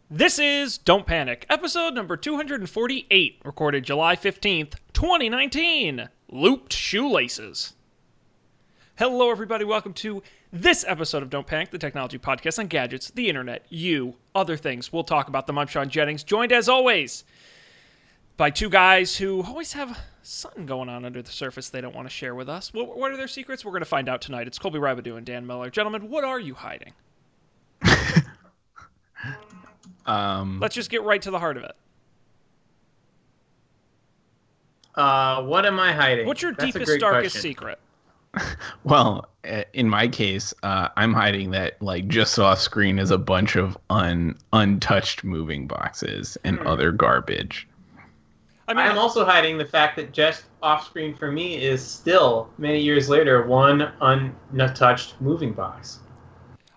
This is Don't Panic, episode number 248, recorded July 15th, 2019. Looped Shoelaces. Hello, everybody. Welcome to this episode of Don't Panic, the technology podcast on gadgets, the internet, you, other things. We'll talk about them. I'm Sean Jennings, joined as always by two guys who always have something going on under the surface they don't want to share with us. What are their secrets? We're going to find out tonight. It's Colby Rabidou and Dan Miller. Gentlemen, what are you hiding? Let's just get right to the heart of it. What am I hiding? What's your That's deepest, darkest secret? Well, in my case, I'm hiding that, like, just off screen is a bunch of untouched moving boxes and other garbage. I mean, I'm also hiding the fact that just off screen for me is still, many years later, one untouched moving box.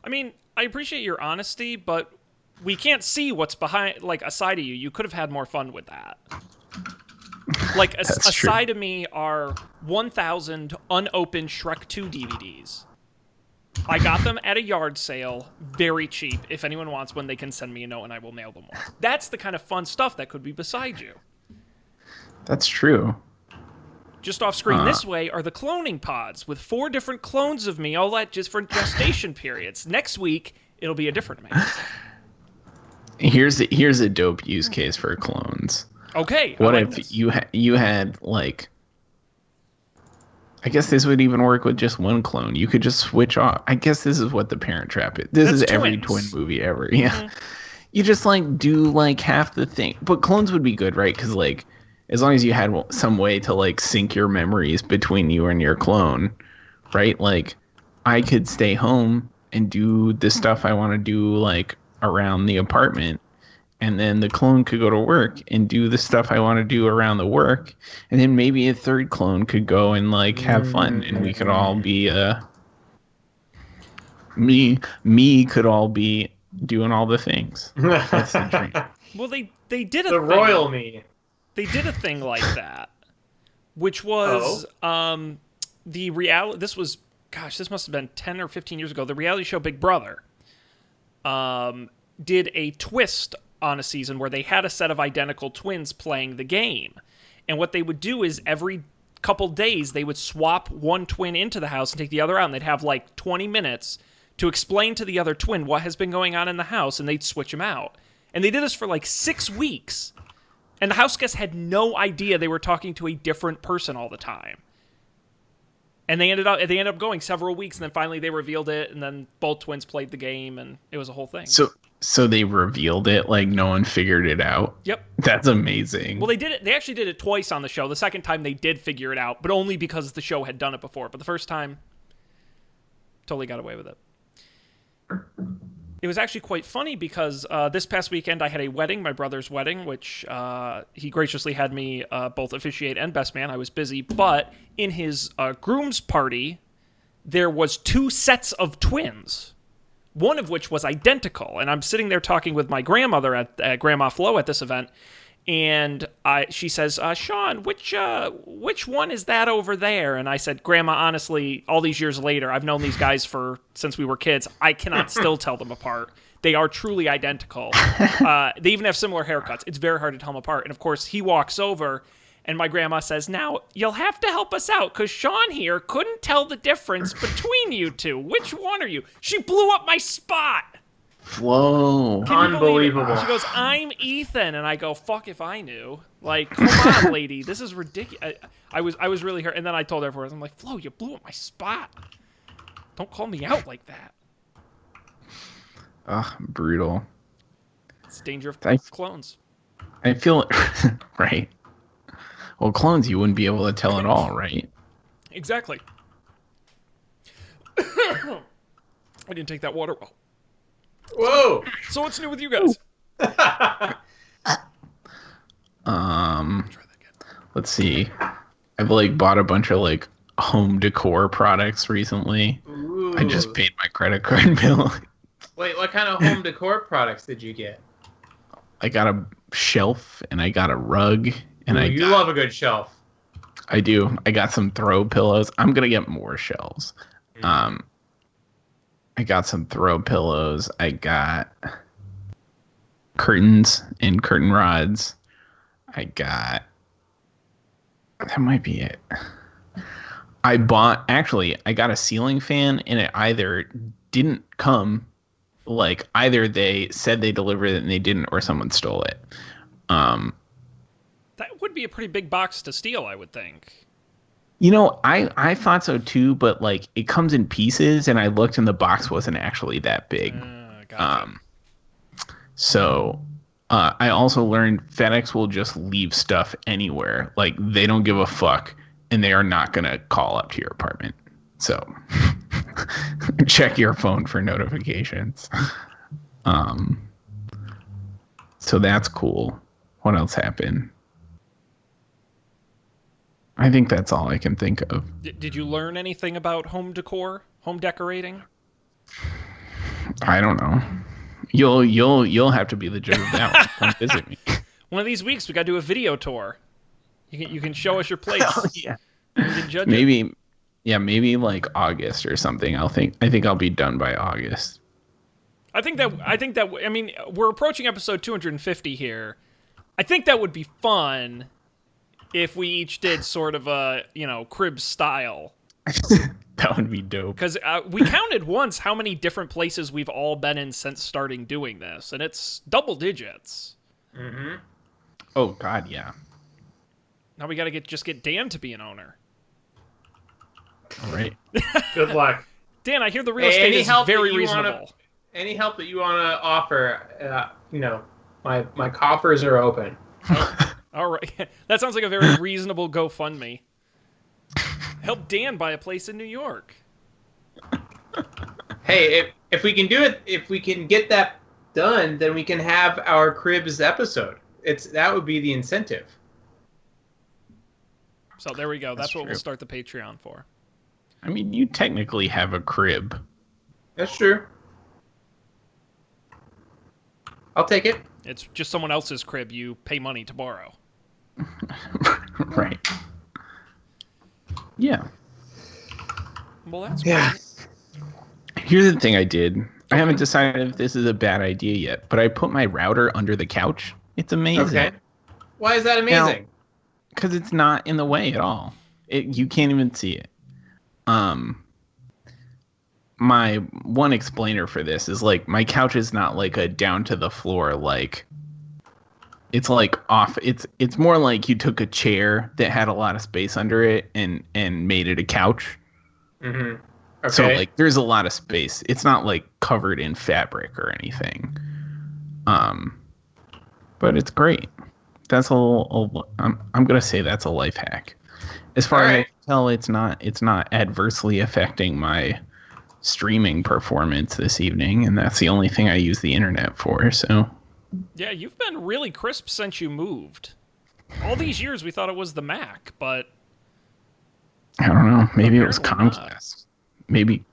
I mean, I appreciate your honesty, but we can't see what's behind, like, a side of you. You could have had more fun with that. Like, a side of me are 1,000 unopened Shrek 2 DVDs. I got them at a yard sale, very cheap. If anyone wants one, they can send me a note and I will mail them all. That's the kind of fun stuff that could be beside you. That's true. Just off screen this way are the cloning pods with 4 different clones of me, all at different gestation periods. Next week, it'll be a different man. Here's a dope use case for clones. Okay. What if you had, like, I guess this would even work with just one clone. You could just switch off. I guess this is what the Parent Trap is. This is every twin movie ever. Yeah. Mm-hmm. You just, like, do, like, half the thing. But clones would be good, right? Because, like, as long as you had some way to, like, sync your memories between you and your clone, right? Like, I could stay home and do the stuff I want to do, like, around the apartment. And then the clone could go to work and do the stuff I want to do around the work. And then maybe a third clone could go and, like, have fun. And we could all be, me could all be doing all the things. That's the dream. Well, they did a the thing. royal me. They did a thing like that, which was the reality. This was, gosh, this must have been 10 or 15 years ago. The reality show Big Brother did a twist on a season where they had a set of identical twins playing the game. And what they would do is every couple days they would swap one twin into the house and take the other out, and they'd have like 20 minutes to explain to the other twin what has been going on in the house, and they'd switch them out. And they did this for like 6 weeks. And the house guests had no idea they were talking to a different person all the time. And they ended up going several weeks, and then finally they revealed it, and then both twins played the game, and it was a whole thing. So they revealed it, like no one figured it out? Yep. That's amazing. Well, they actually did it twice on the show. The second time they did figure it out, but only because the show had done it before. But the first time, totally got away with it. It was actually quite funny because this past weekend I had a wedding, my brother's wedding, which he graciously had me both officiate and best man. I was busy, but in his groom's party, there was 2 sets of twins, one of which was identical. And I'm sitting there talking with my grandmother at Grandma Flo at this event, and she says, Sean, which one is that over there? And I said, Grandma, honestly, all these years later, I've known these guys since we were kids. I cannot still tell them apart. They are truly identical. They even have similar haircuts. It's very hard to tell them apart. And of course, he walks over, and my grandma says, now, you'll have to help us out, because Sean here couldn't tell the difference between you two. Which one are you? She blew up my spot. Whoa. Unbelievable. She goes, I'm Ethan. And I go, fuck if I knew. Like, come on, lady. This is ridiculous. I was really hurt. And then I told her afterwards, I'm like, Flo, you blew up my spot. Don't call me out like that. Ugh, brutal. It's the danger of clones. I feel it. Right. Well, clones, you wouldn't be able to tell at all, right? Exactly. I didn't take that water well. Whoa! So what's new with you guys? Let's see. I've, like, bought a bunch of, like, home decor products recently. Ooh. I just paid my credit card bill. Wait, what kind of home decor products did you get? I got a shelf and I got a rug and you love a good shelf. I do. I got some throw pillows. I'm gonna get more shelves. I got some throw pillows. I got curtains and curtain rods. That might be it. I got a ceiling fan, and it either didn't come, like either they said they delivered it and they didn't, or someone stole it. That would be a pretty big box to steal, I would think. I thought so too, but like it comes in pieces, and I looked and the box wasn't actually that big. Gotcha. So I also learned FedEx will just leave stuff anywhere. Like they don't give a fuck, and they are not going to call up to your apartment. So check your phone for notifications. So that's cool. What else happened? I think that's all I can think of. Did you learn anything about home decor, home decorating? I don't know. You'll have to be the judge of that one. Come visit me. One of these weeks, we got to do a video tour. You can show us your place. Oh, yeah. You can judge maybe, it. Yeah, maybe like August or something. I think I'll be done by August. I mean, we're approaching episode 250 here. I think that would be fun if we each did sort of a, crib style. That would be dope. Because we counted once how many different places we've all been in since starting doing this, and it's double digits. Mm-hmm. Oh, God, yeah. Now we got to get Dan to be an owner. All right. Good luck. Dan, I hear the real estate is very reasonable. Any help that you want to offer, my coffers are open. All right. That sounds like a very reasonable GoFundMe. Help Dan buy a place in New York. Hey, if we can do it, if we can get that done, then we can have our Cribs episode. That would be the incentive. So there we go. That's what true. We'll start the Patreon for. I mean, you technically have a crib. That's true. I'll take it. It's just someone else's crib you pay money to borrow. Right. Yeah. Well, that's yeah. great. Here's the thing I did. I haven't decided if this is a bad idea yet, but I put my router under the couch. It's amazing. Okay. Why is that amazing? Because it's not in the way at all. You can't even see it. My one explainer for this is like my couch is not like a down to the floor like it's like off. It's more like you took a chair that had a lot of space under it and made it a couch. Mm-hmm. Okay. So like there's a lot of space. It's not like covered in fabric or anything. But it's great. That's I'm gonna say that's a life hack. As far as I can tell, it's not adversely affecting my streaming performance this evening, and that's the only thing I use the internet for. So yeah, you've been really crisp since you moved. All these years we thought it was the Mac, but I don't know. Maybe it was apparently Comcast. Maybe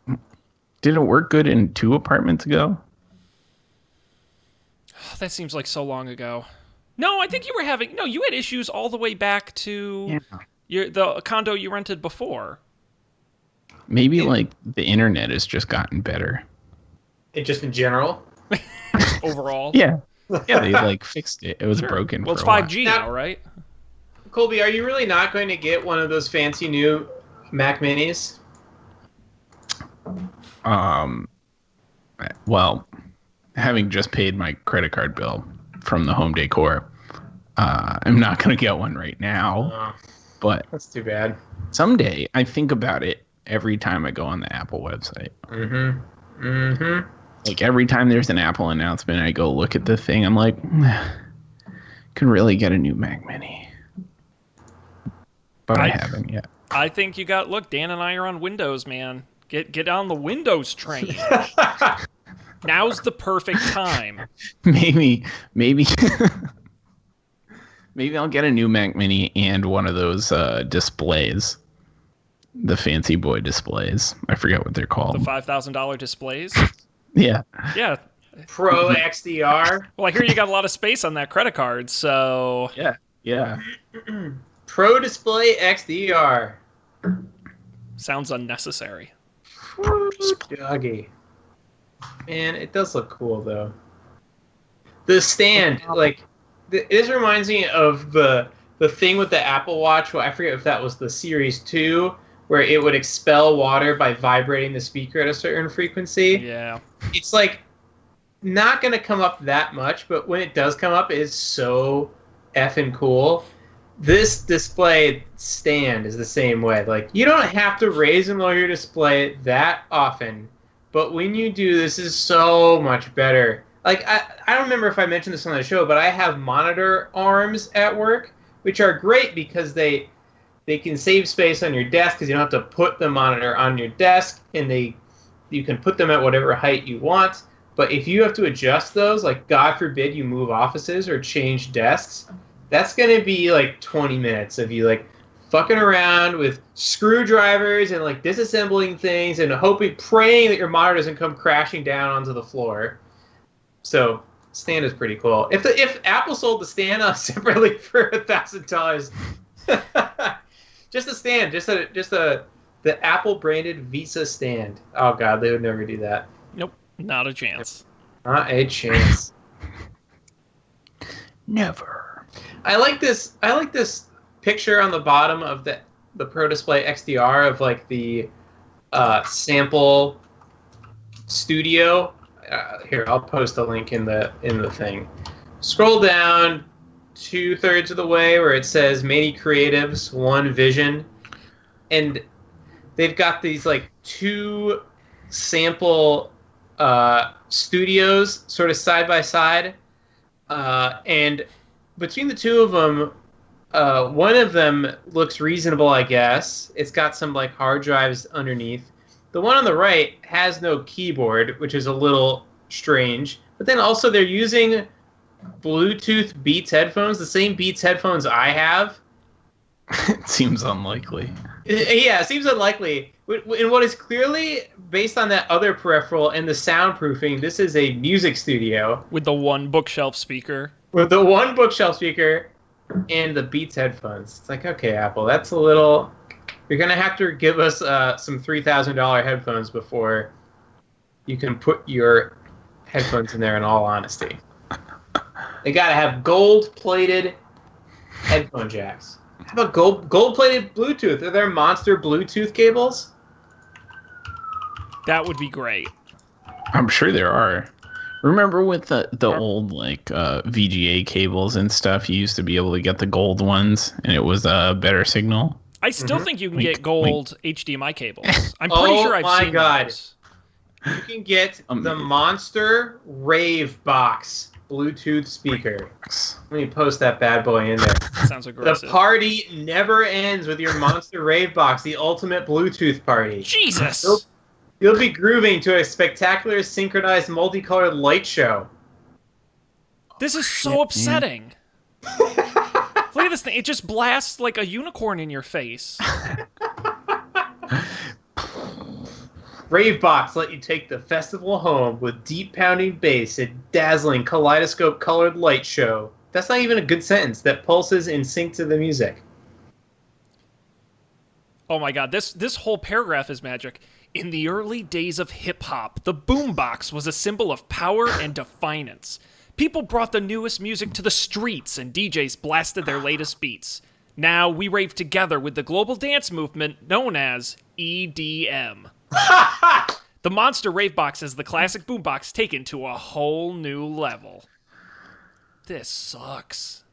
did it work good in 2 apartments ago? that seems like so long ago. No, I think you had issues all the way back to the condo you rented before. Maybe like the internet has just gotten better. Just in general? Overall? Yeah. Yeah, they like fixed it. It was broken Well, it's for a while. 5G now, right? Colby, are you really not going to get one of those fancy new Mac Minis? Well, having just paid my credit card bill from the home decor, I'm not going to get one right now. But That's too bad. Someday, I think about it every time I go on the Apple website. Mm-hmm. Mm-hmm. Like every time there's an Apple announcement, I go look at the thing. I'm like, could really get a new Mac Mini. But I haven't yet. I think look, Dan and I are on Windows, man. Get on the Windows train. Now's the perfect time. Maybe maybe I'll get a new Mac Mini and one of those displays. The fancy boy displays. I forget what they're called. The $5,000 displays? Yeah. Yeah. Pro XDR. Well, I hear you got a lot of space on that credit card, so... Yeah. Pro Display XDR. Sounds unnecessary. Doggy. Man, it does look cool, though. The stand, like, this reminds me of the thing with the Apple Watch. Well, I forget if that was the Series 2, where it would expel water by vibrating the speaker at a certain frequency. Yeah. It's like not going to come up that much, but when it does come up, it's so effing cool. This display stand is the same way. Like, you don't have to raise and lower your display that often, but when you do, this is so much better. Like, I don't remember if I mentioned this on the show, but I have monitor arms at work, which are great because they can save space on your desk because you don't have to put the monitor on your desk, and you can put them at whatever height you want. But if you have to adjust those, like, God forbid you move offices or change desks, that's going to be like 20 minutes of you like fucking around with screwdrivers and like disassembling things and praying that your monitor doesn't come crashing down onto the floor. So stand is pretty cool. If Apple sold the stand separately for $1,000, just a stand, just the Apple branded Visa stand. Oh God, they would never do that. Nope, not a chance. Not a chance. Never. I like this picture on the bottom of the Pro Display XDR of like the sample studio. Here, I'll post a link in the thing. Scroll down 2/3 of the way where it says many creatives, one vision, and they've got these like two sample studios sort of side by side, and between the two of them, one of them looks reasonable, I guess. It's got some like hard drives underneath. The one on the right has no keyboard, which is a little strange. But then also they're using Bluetooth Beats headphones, the same Beats headphones I have. It seems unlikely. Yeah, it seems unlikely. And what is clearly based on that other peripheral and the soundproofing, this is a music studio. With the one bookshelf speaker. With the one bookshelf speaker and the Beats headphones. It's like, okay, Apple, that's a little... You're going to have to give us some $3,000 headphones before you can put your headphones in there, in all honesty. They got to have gold-plated headphone jacks. How about gold-plated Bluetooth? Are there monster Bluetooth cables? That would be great. I'm sure there are. Remember with the old like VGA cables and stuff, you used to be able to get the gold ones, and it was a better signal. I still think you can get gold HDMI cables. I'm pretty sure I've seen those. You can get the Monster Rave Box Bluetooth speaker. Let me post that bad boy in there. Sounds aggressive. The party never ends with your Monster Rave Box, the ultimate Bluetooth party. Jesus! You'll be grooving to a spectacular synchronized multicolored light show. This is so upsetting. Look at this thing. It just blasts like a unicorn in your face. Ravebox let you take the festival home with deep pounding bass and dazzling kaleidoscope colored light show. That's not even a good sentence. That pulses in sync to the music. Oh my god, this whole paragraph is magic. In the early days of hip-hop, the boombox was a symbol of power and defiance. People brought the newest music to the streets, and DJs blasted their latest beats. Now we rave together with the global dance movement known as EDM. The Monster Ravebox is the classic boombox taken to a whole new level. This sucks.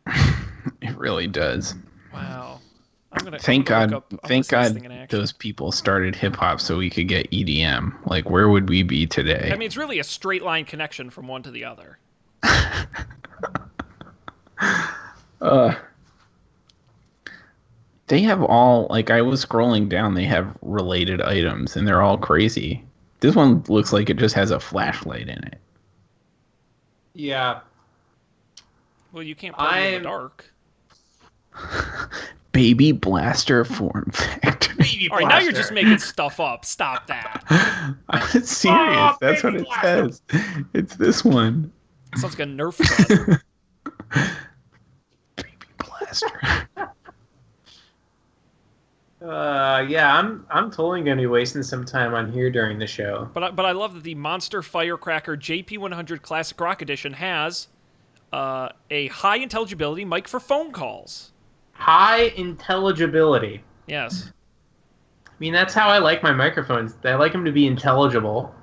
It really does. Wow. Thank God those people started hip hop so we could get EDM. Like, where would we be today? I mean, it's really a straight line connection from one to the other. They have all, like, I was scrolling down, they have related items, and they're all crazy. This one looks like it just has a flashlight in it. Yeah. Well, you can't play in the dark. Baby blaster form factor. All right, now you're just making stuff up. Stop that. I'm serious. That's what it says. It's this one. It sounds like a Nerf gun. Baby blaster. Yeah, I'm totally gonna be wasting some time on here during the show. But I love that the Monster Firecracker JP100 Classic Rock Edition has a high intelligibility mic for phone calls. High intelligibility. Yes. I mean, that's how I like my microphones. I like them to be intelligible.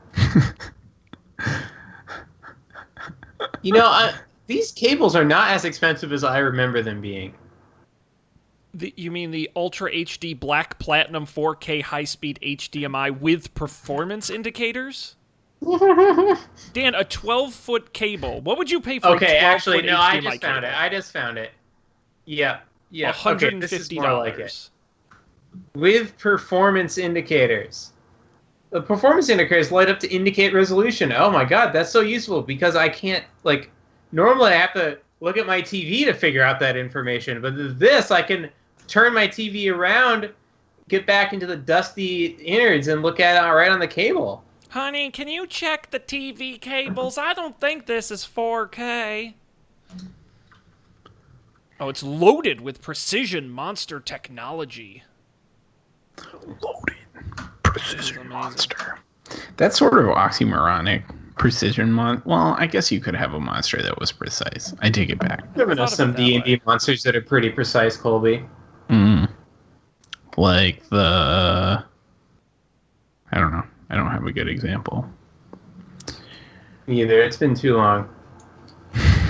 These cables are not as expensive as I remember them being. You mean the Ultra HD Black Platinum 4K high-speed HDMI with performance indicators? Dan, a 12-foot cable. What would you pay for a 12-foot HDMI I just found cable? it. I just found it. Yeah. $150. Okay, this is more like it. With performance indicators. The performance indicators light up to indicate resolution. Oh my god, that's so useful because I can't, normally I have to look at my TV to figure out that information, but this, I can turn my TV around, get back into the dusty innards, and look at it right on the cable. Honey, can you check the TV cables? I don't think this is 4K. Oh, it's loaded with precision monster technology. Loaded precision monster. That's sort of oxymoronic. Precision Well, I guess you could have a monster that was precise. I take it back. There are some D&D monsters that are pretty precise, Colby. Like the... I don't know. I don't have a good example. Me either. It's been too long.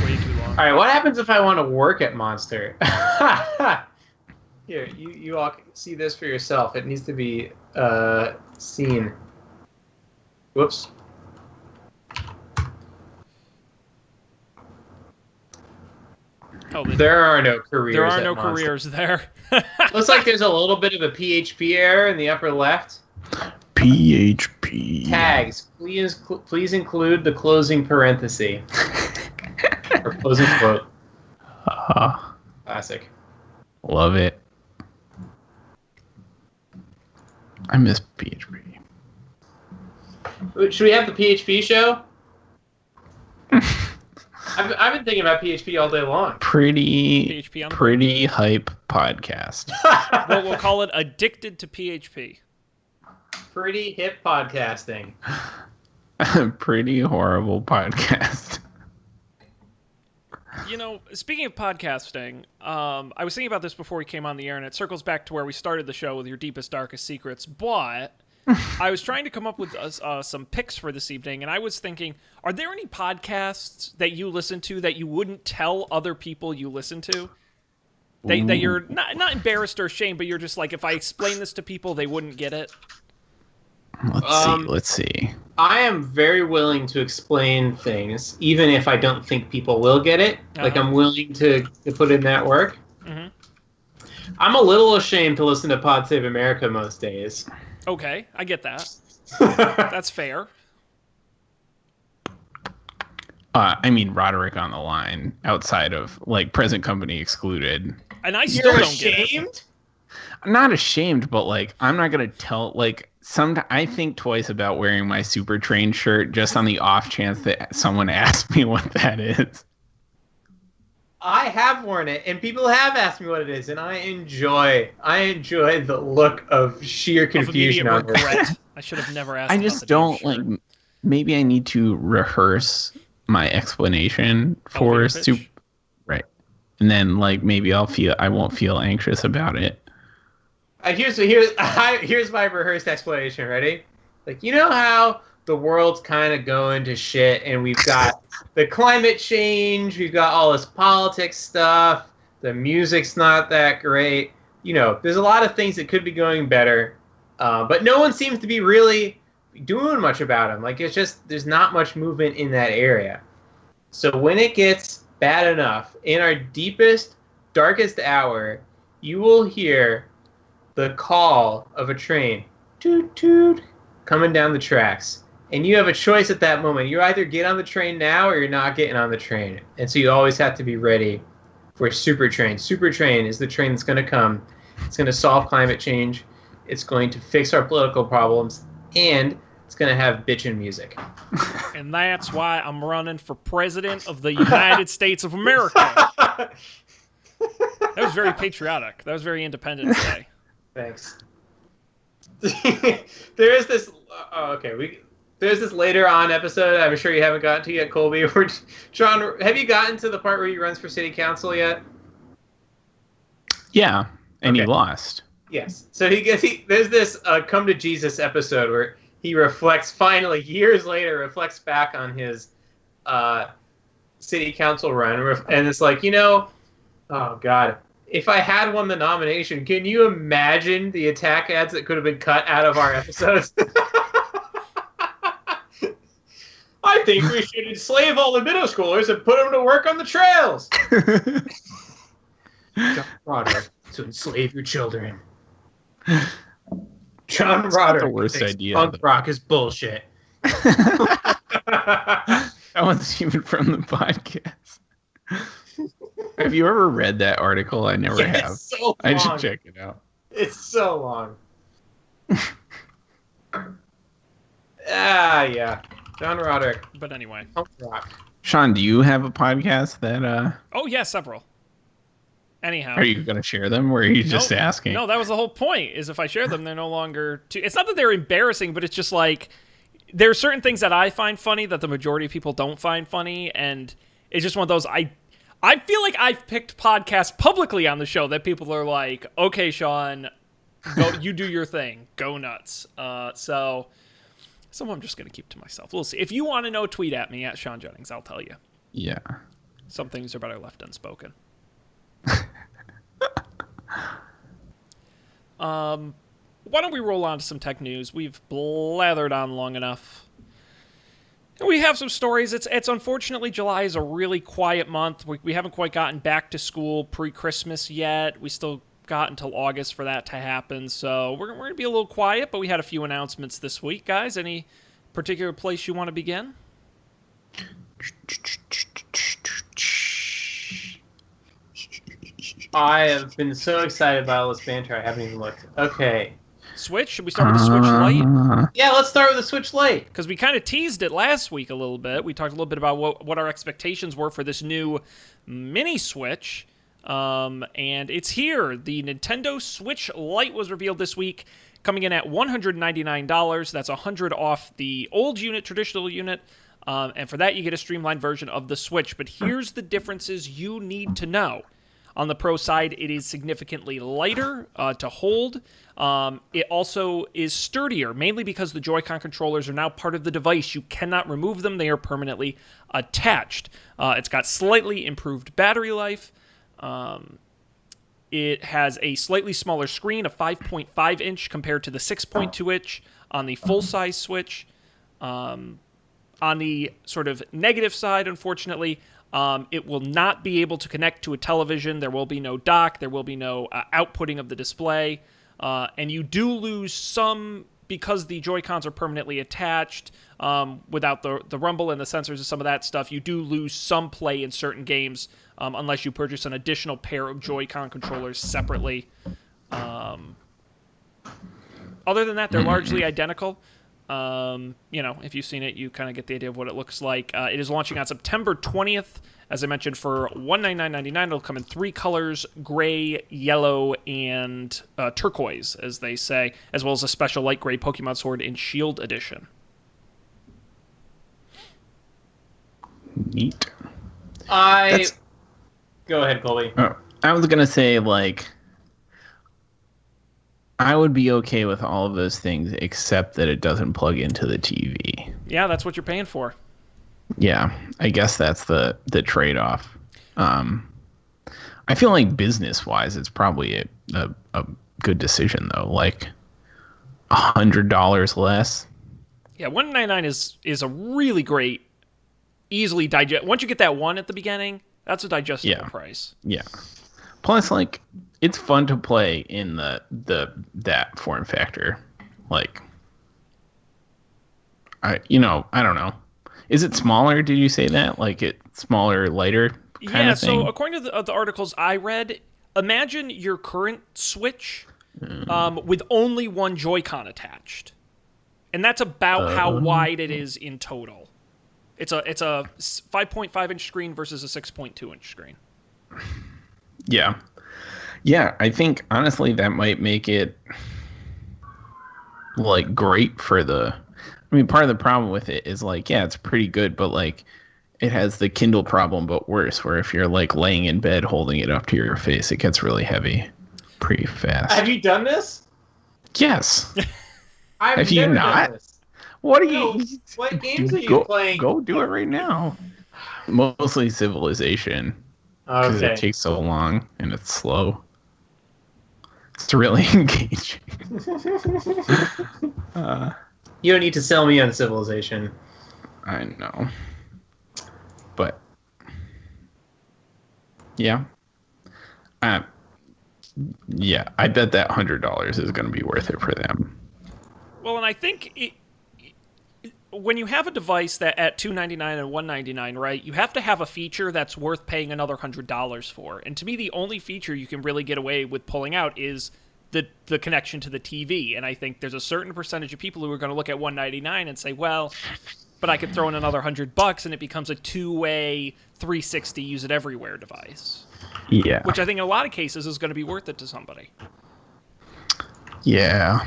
Way too long. Alright, what happens if I want to work at Monster? Here, you all see this for yourself. It needs to be seen. Whoops. Oh, there are no careers. There are no Monster. careers there. Looks like there's a little bit of a PHP error in the upper left. PHP. Tags. Please include the closing parenthesis. Or closing quote. Classic. Love it. I miss PHP. Should we have the PHP show? I've been thinking about PHP all day long. Pretty hype podcast. Well, we'll call it Addicted to PHP. Pretty hip podcasting. Pretty horrible podcast. Speaking of podcasting, I was thinking about this before we came on the air, and it circles back to where we started the show with your deepest, darkest secrets, but I was trying to come up with some picks for this evening, and I was thinking, are there any podcasts that you listen to that you wouldn't tell other people you listen to? That you're not embarrassed or ashamed, but you're just like, if I explain this to people, they wouldn't get it? Let's see. I am very willing to explain things, even if I don't think people will get it. Like, I'm willing to put in that work. Mm-hmm. I'm a little ashamed to listen to Pod Save America most days. Okay, I get that. That's fair. I mean, Roderick on the Line, outside of, present company excluded. And I still don't get it. You're ashamed? I'm not ashamed, but, I'm not going to tell, I think twice about wearing my Super Train shirt just on the off chance that someone asks me what that is. I have worn it, and people have asked me what it is, and I enjoy the look of sheer confusion on regret. I should have never asked. I just don't maybe I need to rehearse my explanation for Super. Right, and then maybe I won't feel anxious about it. Here's my rehearsed explanation. Ready? How the world's kind of going to shit, and we've got the climate change, we've got all this politics stuff, the music's not that great. There's a lot of things that could be going better, but no one seems to be really doing much about them. It's just, there's not much movement in that area. So when it gets bad enough, in our deepest, darkest hour, you will hear the call of a train, toot toot, coming down the tracks. And you have a choice at that moment. You either get on the train now or you're not getting on the train. And so you always have to be ready for Super Train. Super Train is the train that's going to come. It's going to solve climate change. It's going to fix our political problems. And it's going to have bitchin' music. And that's why I'm running for president of the United States of America. That was very patriotic. That was very Independence Day. Thanks. There is this. There's this later on episode. I'm sure you haven't gotten to yet, Colby. Where John, have you gotten to the part where he runs for city council yet? Yeah, and he lost. Yes. So there's this come to Jesus episode where he reflects, finally years later, reflects back on his city council run, and it's like, oh God, if I had won the nomination, can you imagine the attack ads that could have been cut out of our episodes? I think we should enslave all the middle schoolers and put them to work on the trails. John Roderick, to enslave your children. John Roderick. The worst idea. Punk rock is bullshit. That one's even from the podcast. Have you ever read that article? I never have. It's so long. I should check it out. It's so long. Yeah. John Roderick. But anyway. Punk rock. Sean, do you have a podcast that Oh yeah, several. Anyhow. Are you going to share them, or are you just asking? No, that was the whole point, is if I share them, they're no longer... It's not that they're embarrassing, but it's just like... There are certain things that I find funny that the majority of people don't find funny, and it's just one of those... I feel like I've picked podcasts publicly on the show that people are like, okay, Sean, go, you do your thing. Go nuts. So some I'm just going to keep to myself. We'll see. If you want to know, tweet at me, at Sean Jennings. I'll tell you. Yeah. Some things are better left unspoken. Why don't we roll on to some tech news? We've blathered on long enough. We have some stories. It's unfortunately, July is a really quiet month. We haven't quite gotten back to school pre-Christmas yet. We still got until August for that to happen. So we're going to be a little quiet, but we had a few announcements this week. Guys, any particular place you want to begin? I have been so excited by all this banter, I haven't even looked. Okay. Switch? Should we start with the Switch Lite? Yeah, let's start with the Switch Lite. Because we kind of teased it last week a little bit. We talked a little bit about what our expectations were for this new mini Switch. And it's here. The Nintendo Switch Lite was revealed this week, coming in at $199. That's $100 off the old unit, traditional unit. And for that, you get a streamlined version of the Switch. But here's the differences you need to know. On the Pro side, it is significantly lighter to hold. It also is sturdier, mainly because the Joy-Con controllers are now part of the device. You cannot remove them. They are permanently attached. It's got slightly improved battery life. It has a slightly smaller screen, a 5.5-inch compared to the 6.2-inch on the full-size Switch. On the sort of negative side, unfortunately, it will not be able to connect to a television. There will be no dock. There will be no outputting of the display. And you do lose some, because the Joy-Cons are permanently attached, without the rumble and the sensors and some of that stuff, you do lose some play in certain games, unless you purchase an additional pair of Joy-Con controllers separately. Other than that, they're largely identical. If you've seen it, you kind of get the idea of what it looks like. It is launching on September 20th, as I mentioned, for $199.99. It'll come in 3 colors: gray, yellow, and turquoise, as they say, as well as a special light gray Pokemon Sword and Shield edition. Neat. Go ahead, Colby. Oh, I was going to say, I would be okay with all of those things except that it doesn't plug into the TV. Yeah, that's what you're paying for. Yeah, I guess that's the trade-off. I feel like business-wise, it's probably a good decision, though. $100 less. Yeah, $199 is a really great, easily digest. Once you get that one at the beginning, that's a digestible price. Yeah. Plus, it's fun to play in that form factor. I don't know. Is it smaller? Did you say that? It's smaller, lighter kind of thing? So according to the articles I read, imagine your current Switch with only one Joy-Con attached. And that's about how wide it is in total. It's a 5.5-inch screen versus a 6.2-inch screen. Yeah. Yeah, I think honestly that might make it like great for the. I mean, part of the problem with it is like, yeah, it's pretty good, but like it has the Kindle problem, but worse, where if you're like laying in bed holding it up to your face, it gets really heavy pretty fast. Have you done this? Yes. I've Have you never not? done this. What are No. you? What games are you playing? Go do it right now. Mostly Civilization, because it Okay. takes so long and it's slow. It's really engaging. You don't need to sell me on Civilization. I know. But yeah. Yeah, I bet that $100 is going to be worth it for them. Well, and I think when you have a device that at $299 and $199, right, you have to have a feature that's worth paying another $100 for. And to me, the only feature you can really get away with pulling out is the connection to the TV. And I think there's a certain percentage of people who are going to look at $199 and say, well, but I could throw in another $100 and it becomes a two-way 360 use it everywhere device. Yeah. Which I think in a lot of cases is going to be worth it to somebody. Yeah.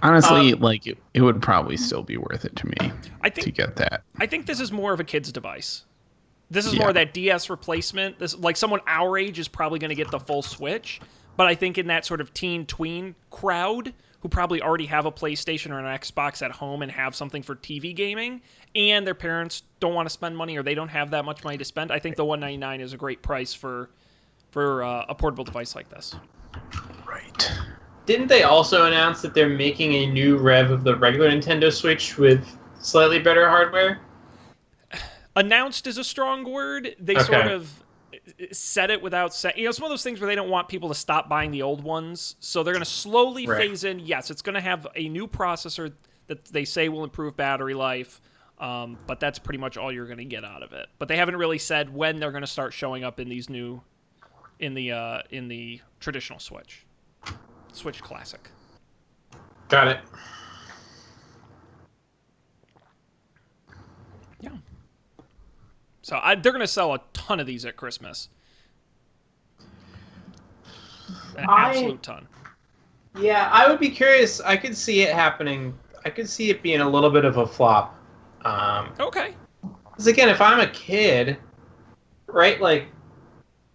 Honestly, like it would probably still be worth it to me to get that. I think this is more of a kid's device. This is more that DS replacement. This, like, someone our age is probably going to get the full Switch, but I think in that sort of teen tween crowd who probably already have a PlayStation or an Xbox at home and have something for TV gaming, and their parents don't want to spend money or they don't have that much money to spend, I think the $199 is a great price for a portable device like this. Right. Didn't they also announce that they're making a new rev of the regular Nintendo Switch with slightly better hardware? Announced is a strong word. They sort of said it without saying. You know, some of those things where they don't want people to stop buying the old ones, so they're going to slowly phase in. Yes, it's going to have a new processor that they say will improve battery life, but that's pretty much all you're going to get out of it. But they haven't really said when they're going to start showing up in these new, in the traditional Switch Classic. Got it. Yeah. So they're going to sell a ton of these at Christmas. An absolute ton. Yeah, I would be curious. I could see it happening. I could see it being a little bit of a flop. Okay. Because again, if I'm a kid, right, like,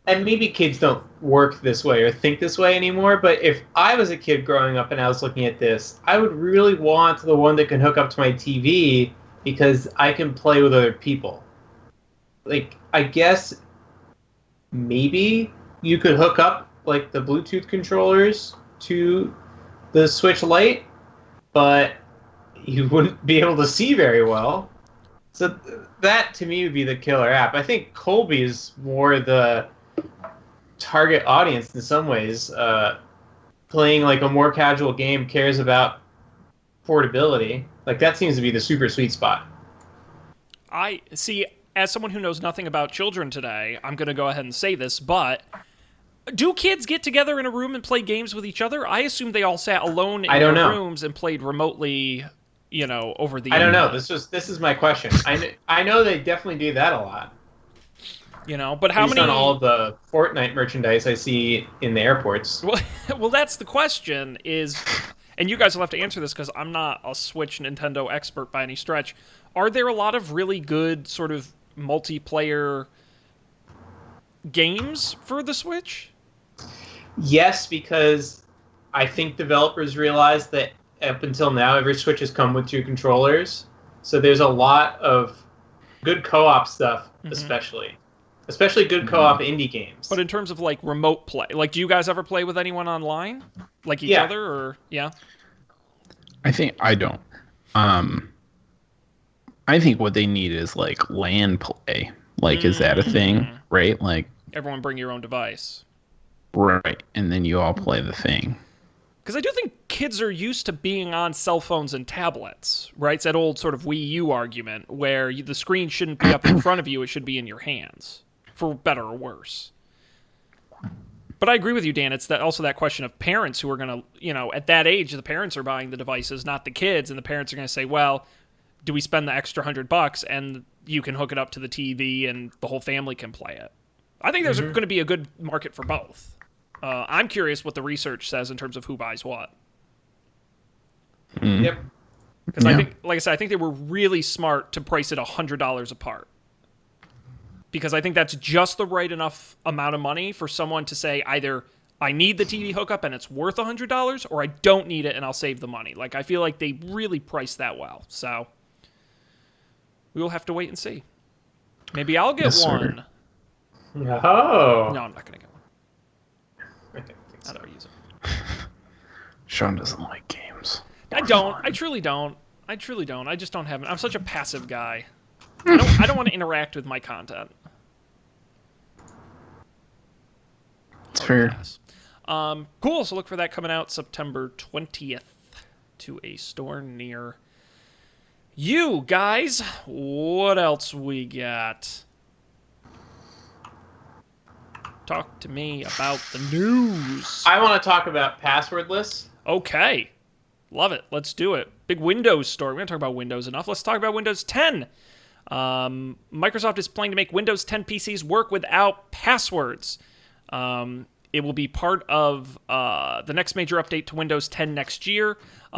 and maybe kids don't work this way or think this way anymore, but if I was a kid growing up and I was looking at this, I would really want the one that can hook up to my TV because I can play with other people. Like, I guess maybe you could hook up, like, the Bluetooth controllers to the Switch Lite, but you wouldn't be able to see very well. So that, to me, would be the killer app. I think Colby is more the target audience in some ways. Playing, like, a more casual game cares about portability. Like, that seems to be the super sweet spot. I see. As someone who knows nothing about children today, I'm going to go ahead and say this, but do kids get together in a room and play games with each other? I assume they all sat alone in their rooms and played remotely, you know, over the internet. I don't know. This is my question. I know they definitely do that a lot. You know, but how Based many on all the Fortnite merchandise I see in the airports? Well, that's the question is, and you guys will have to answer this because I'm not a Switch Nintendo expert by any stretch. Are there a lot of really good sort of multiplayer games for the Switch? Yes, because I think developers realize that up until now, every Switch has come with 2 controllers. So there's a lot of good co-op stuff, especially good co-op indie games. But in terms of, like, remote play, like, do you guys ever play with anyone online? Like each other, or, yeah? I think I don't. I think what they need is, like, LAN play. Like, is that a thing? Right? Like, everyone bring your own device. Right. And then you all play the thing. Because I do think kids are used to being on cell phones and tablets, right? It's that old sort of Wii U argument where the screen shouldn't be up in front of you, it should be in your hands, for better or worse. But I agree with you, Dan. It's also that question of parents who are going to, you know, at that age, the parents are buying the devices, not the kids, and the parents are going to say, well, do we spend the extra $100 and you can hook it up to the TV and the whole family can play it? I think there's going to be a good market for both. I'm curious what the research says in terms of who buys what. Yep. Because I think, like I said, I think they were really smart to price it $100 apart. Because I think that's just the right enough amount of money for someone to say either I need the TV hookup and it's worth $100, or I don't need it and I'll save the money. Like, I feel like they really priced that well. So we will have to wait and see. Maybe I'll get one. Oh. No, I'm not going to get one. I don't think so. I don't use it. Sean doesn't like games. I don't. I truly don't. I just don't have it. I'm such a passive guy. I don't want to interact with my content. It's fair. Cool. So look for that coming out September 20th to a store near you guys. What else we got? Talk to me about the news. I want to talk about passwordless. Okay. Love it. Let's do it. Big Windows story. We're going to talk about Windows enough. Let's talk about Windows 10. Microsoft is planning to make Windows 10 PCs work without passwords. It will be part of the next major update to Windows 10 next year.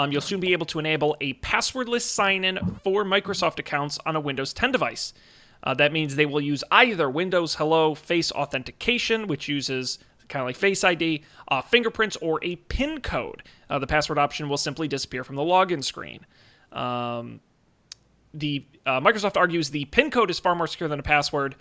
You'll soon be able to enable a passwordless sign-in for Microsoft accounts on a Windows 10 device. That means they will use either Windows Hello Face Authentication, which uses kind of like Face ID, fingerprints, or a PIN code. The password option will simply disappear from the login screen. Microsoft argues the PIN code is far more secure than a password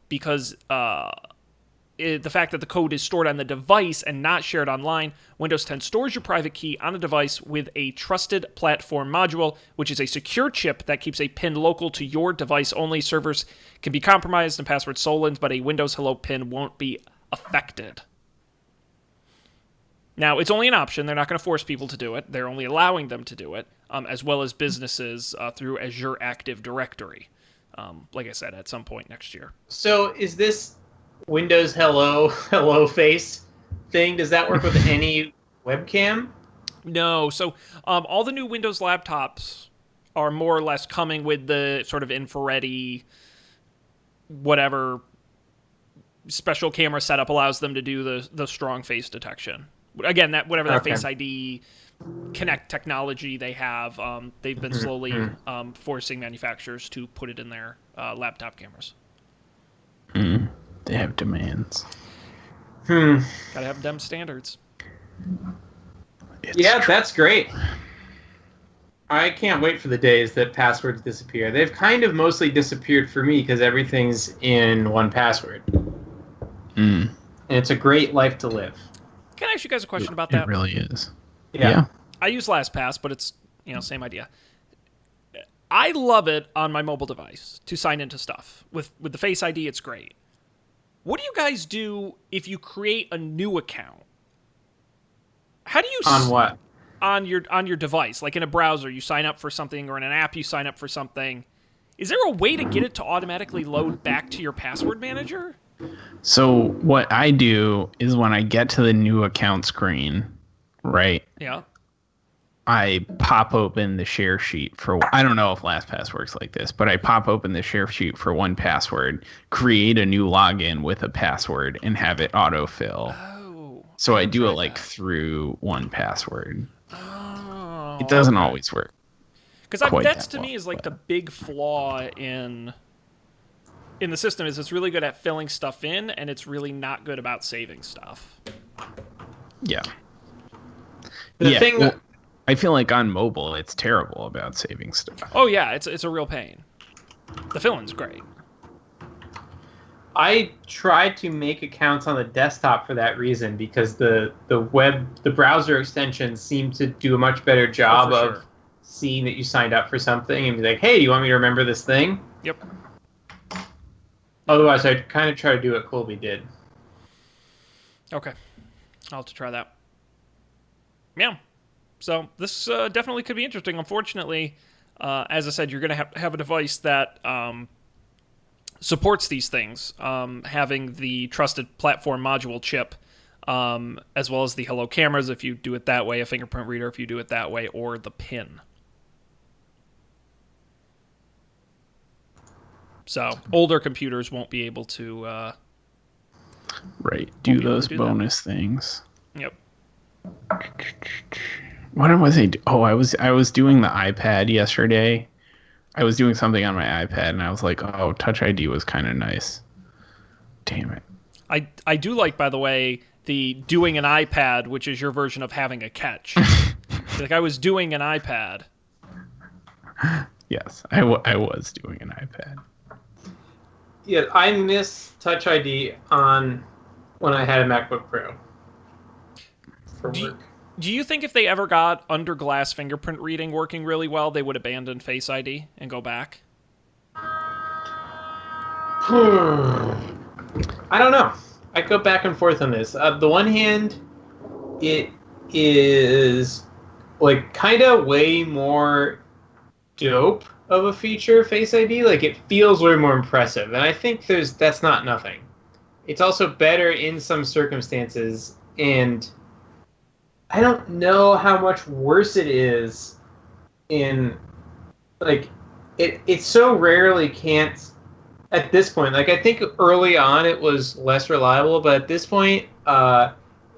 because the fact that the code is stored on the device and not shared online. Windows 10 stores your private key on a device with a trusted platform module, which is a secure chip that keeps a PIN local to your device only. Servers can be compromised and passwords stolen, but a Windows Hello PIN won't be affected. Now, it's only an option. They're not going to force people to do it. They're only allowing them to do it, as well as businesses through Azure Active Directory. Like I said, at some point next year. So is this Windows Hello Face thing, does that work with any webcam? No. So all the new Windows laptops are more or less coming with the sort of infrared-y whatever special camera setup allows them to do the strong face detection. Again, that Face ID Connect technology they have, they've been slowly forcing manufacturers to put it in their laptop cameras. They have demands. Gotta have them standards. That's great. I can't wait for the days that passwords disappear. They've kind of mostly disappeared for me because everything's in 1Password. And it's a great life to live. Can I ask you guys a question about that? It really is. Yeah. I use LastPass, but it's, same idea. I love it on my mobile device to sign into stuff. With the Face ID, it's great. What do you guys do if you create a new account? How do you on what? On your device, like in a browser, you sign up for something, or in an app, you sign up for something. Is there a way to get it to automatically load back to your password manager? So what I do is when I get to the new account screen, right? Yeah. I pop open the share sheet for, I don't know if LastPass works like this, but I pop open the share sheet for 1Password, create a new login with a password, and have it autofill. Oh. So I do it like through 1Password. Oh. It doesn't always work. Because that's to me is like the big flaw in the system is it's really good at filling stuff in, and it's really not good about saving stuff. Yeah. The thing that I feel like on mobile, it's terrible about saving stuff. Oh yeah, it's a real pain. The filling's great. I tried to make accounts on the desktop for that reason because the browser extensions seem to do a much better job of seeing that you signed up for something and be like, hey, do you want me to remember this thing? Yep. Otherwise, I'd kind of try to do what Colby did. Okay. I'll have to try that. Yeah. So this definitely could be interesting. Unfortunately, as I said, you're going to have a device that supports these things, having the trusted platform module chip, as well as the Hello cameras if you do it that way, a fingerprint reader if you do it that way, or the PIN. So older computers won't be able to Right. Do those bonus things. Yep. What was I? I was doing the iPad yesterday. I was doing something on my iPad, and I was like, "Oh, Touch ID was kind of nice." Damn it. I do like, by the way, the doing an iPad, which is your version of having a catch. Like, I was doing an iPad. Yes, I was doing an iPad. Yeah, I miss Touch ID on when I had a MacBook Pro for work. Do you think if they ever got under glass fingerprint reading working really well, they would abandon Face ID and go back? I don't know. I go back and forth on this. The one hand, it is like kind of way more dope of a feature, Face ID. Like, it feels way more impressive, and I think that's not nothing. It's also better in some circumstances, and I don't know how much worse it is in, like, it so rarely can't at this point. Like, I think early on it was less reliable, but at this point,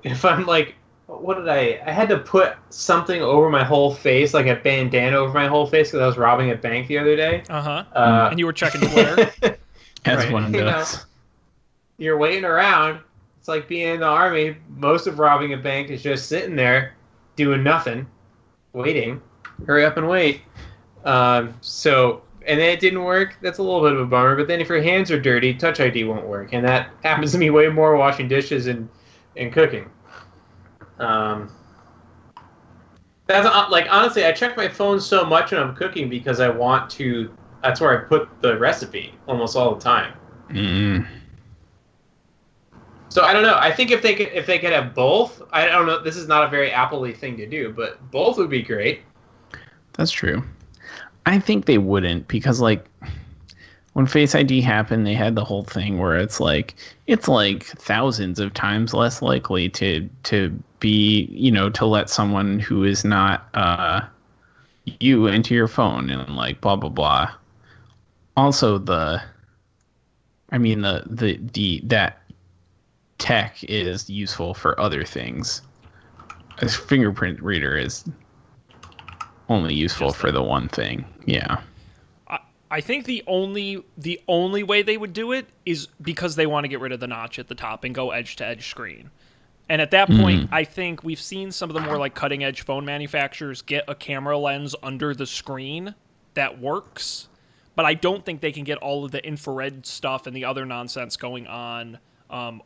if I'm like, what did I had to put something over my whole face, like a bandana over my whole face, because I was robbing a bank the other day. And you were checking Twitter. As right. One does. You're waiting around. It's like being in the army. Most of robbing a bank is just sitting there doing nothing, waiting. Hurry up and wait. And then it didn't work. That's a little bit of a bummer. But then if your hands are dirty, Touch ID won't work. And that happens to me way more washing dishes and cooking. That's like, honestly, I check my phone so much when I'm cooking because I want to. That's where I put the recipe almost all the time. Mm. So I don't know. I think if they could have both, I don't know. This is not a very Apple-y thing to do, but both would be great. That's true. I think they wouldn't, because like when Face ID happened, they had the whole thing where it's like thousands of times less likely to be, to let someone who is not you into your phone and like blah blah blah. Also, that tech is useful for other things. A fingerprint reader is only useful for the one thing. Yeah. I think the only way they would do it is because they want to get rid of the notch at the top and go edge to edge screen. And at that point, I think we've seen some of the more like cutting edge phone manufacturers get a camera lens under the screen that works, but I don't think they can get all of the infrared stuff and the other nonsense going on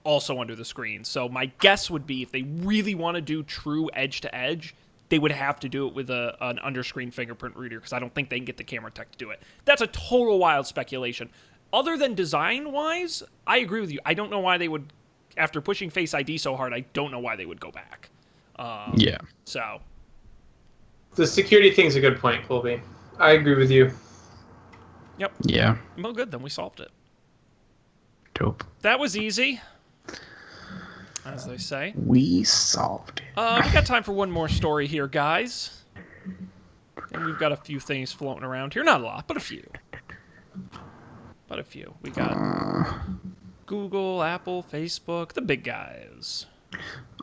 also under the screen. So my guess would be if they really want to do true edge to edge, they would have to do it with an under-screen fingerprint reader, because I don't think they can get the camera tech to do it. That's a total wild speculation. Other than design-wise, I agree with you. I don't know why they would, after pushing Face ID so hard, I don't know why they would go back. Yeah. So. The security thing's a good point, Colby. I agree with you. Yep. Yeah. Well, good. Then we solved it. Dope. That was easy, as they say. We solved it. We got time for one more story here, guys. And we've got a few things floating around here. Not a lot, but a few. We got Google, Apple, Facebook, the big guys.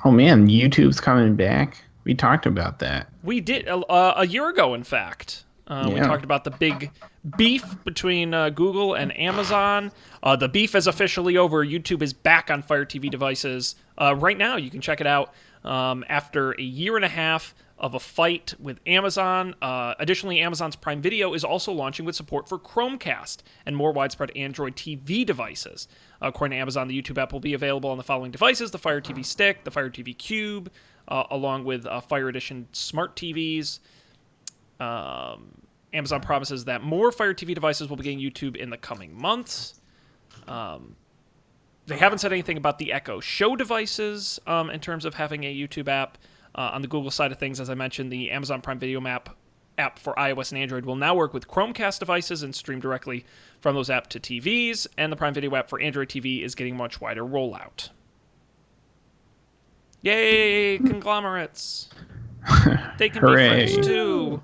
Oh, man. YouTube's coming back. We talked about that. We did a year ago, in fact. We talked about the big beef between Google and Amazon. The beef is officially over. YouTube is back on Fire TV devices. Right now, you can check it out after a year and a half of a fight with Amazon. Additionally, Amazon's Prime Video is also launching with support for Chromecast and more widespread Android TV devices. According to Amazon, the YouTube app will be available on the following devices: the Fire TV Stick, the Fire TV Cube, along with Fire Edition smart TVs. Amazon promises that more Fire TV devices will be getting YouTube in the coming months. They haven't said anything about the Echo Show devices in terms of having a YouTube app. On the Google side of things, as I mentioned, the Amazon Prime Video app for iOS and Android will now work with Chromecast devices and stream directly from those apps to TVs, and the Prime Video app for Android TV is getting much wider rollout. Yay, conglomerates! They can Hooray. be friends too.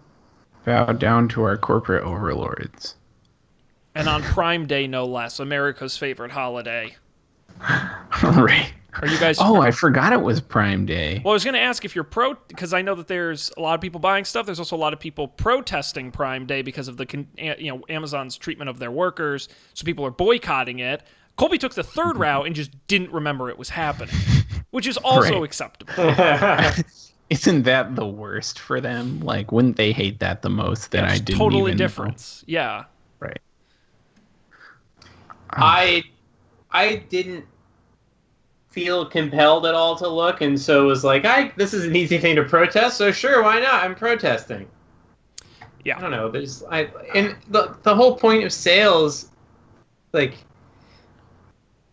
Bow down to our corporate overlords. And on Prime Day, no less, America's favorite holiday. Right. Are you guys? Oh, I forgot it was Prime Day. Well, I was going to ask if you're because I know that there's a lot of people buying stuff. There's also a lot of people protesting Prime Day because of the Amazon's treatment of their workers. So people are boycotting it. Colby took the third route and just didn't remember it was happening, which is also acceptable. Isn't that the worst for them? Like, wouldn't they hate that the most? That I didn't totally even different. Yeah. Right. I didn't feel compelled at all to look, and so was like, this is an easy thing to protest, so sure, why not? I'm protesting. Yeah. I don't know. And the whole point of sales, like,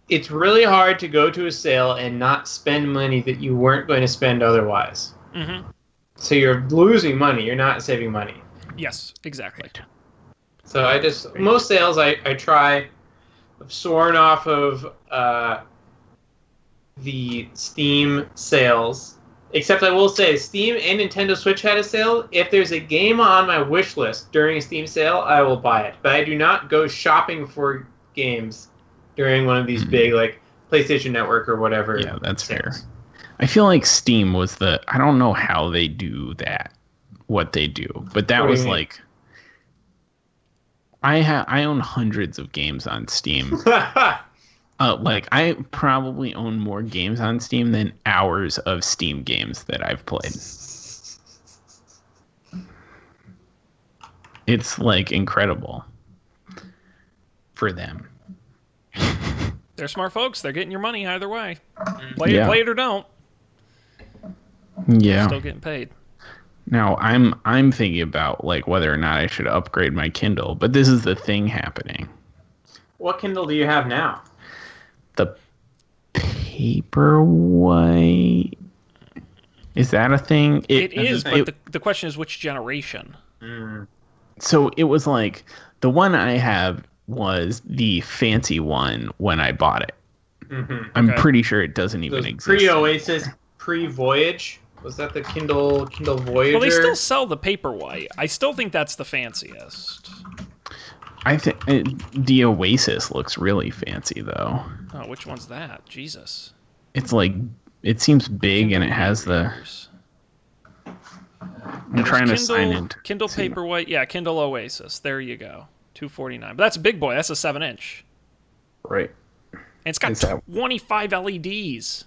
it's really hard to go to a sale and not spend money that you weren't going to spend otherwise. Mm-hmm. So you're losing money. You're not saving money. Yes, exactly. So most sales I try have soared off of the Steam sales. Except I will say, Steam and Nintendo Switch had a sale. If there's a game on my wish list during a Steam sale, I will buy it. But I do not go shopping for games during one of these big, like, PlayStation Network or whatever. Yeah, that's sales. fair. I feel like Steam was I don't know how they do that, what they do, but that was like, I own hundreds of games on Steam. Like, I probably own more games on Steam than hours of Steam games that I've played. It's, like, incredible for them. They're smart folks. They're getting your money either way. Play it or don't. Yeah. Still getting paid. Now, I'm thinking about, like, whether or not I should upgrade my Kindle, but this is the thing happening. What Kindle do you have now? The Paperwhite. Is that a thing? It is, but the question is which generation? So it was like, the one I have was the fancy one when I bought it. Mm-hmm. I'm pretty sure it doesn't even exist. Pre-Oasis, pre-Voyage. Was that the Kindle Voyager? Well, they still sell the Paperwhite. I still think that's the fanciest. I think the Oasis looks really fancy, though. Oh, which one's that? Jesus. It's like, it seems big, and it has the... I'm trying to sign in. Kindle Paperwhite. Yeah, Kindle Oasis. There you go. $249. But that's a big boy. That's a 7-inch. Right. And it's got 25 LEDs.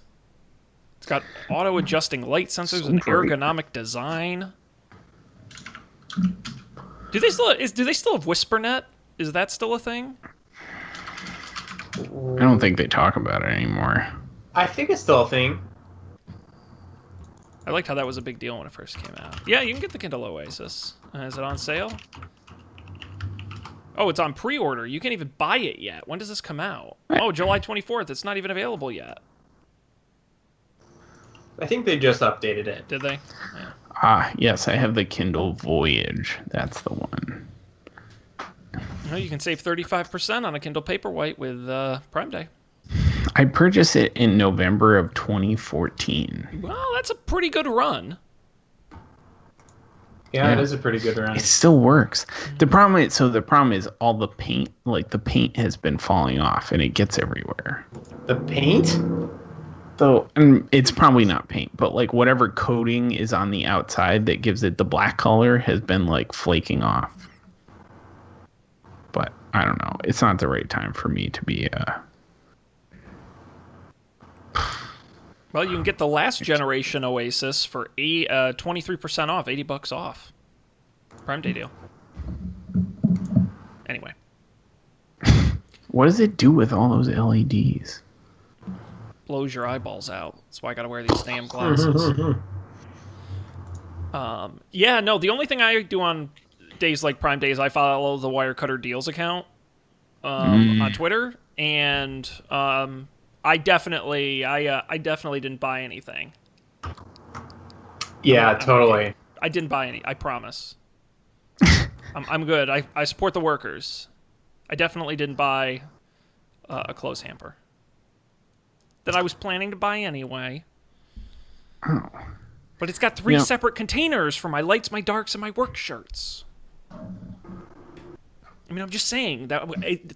It's got auto-adjusting light sensors and ergonomic design. Do they still have WhisperNet? Is that still a thing? I don't think they talk about it anymore. I think it's still a thing. I liked how that was a big deal when it first came out. Yeah, you can get the Kindle Oasis. Is it on sale? Oh, it's on pre-order. You can't even buy it yet. When does this come out? Oh, July 24th. It's not even available yet. I think they just updated it. Did they? Yeah. Ah, yes, I have the Kindle Voyage. That's the one. Well, you can save 35% on a Kindle Paperwhite with Prime Day. I purchased it in November of 2014. Well, that's a pretty good run. Yeah, it is a pretty good run. It still works. The problem is all the paint, like the paint has been falling off and it gets everywhere. The paint? So, and it's probably not paint, but like whatever coating is on the outside that gives it the black color has been like flaking off. But I don't know. It's not the right time for me to be Well, you can get the last generation Oasis for 23% off, $80 off. Prime Day deal. Anyway. What does it do with all those LEDs? Blows your eyeballs out. That's why I gotta wear these damn glasses. Yeah, no, the only thing I do on days like Prime Day is I follow the Wirecutter Deals account on Twitter, and I definitely didn't buy anything. Yeah, totally. I didn't buy any. I promise. I'm good. I support the workers. I definitely didn't buy a clothes hamper that I was planning to buy anyway. Oh. But it's got 3 separate containers for my lights, my darks, and my work shirts. I mean, I'm just saying that.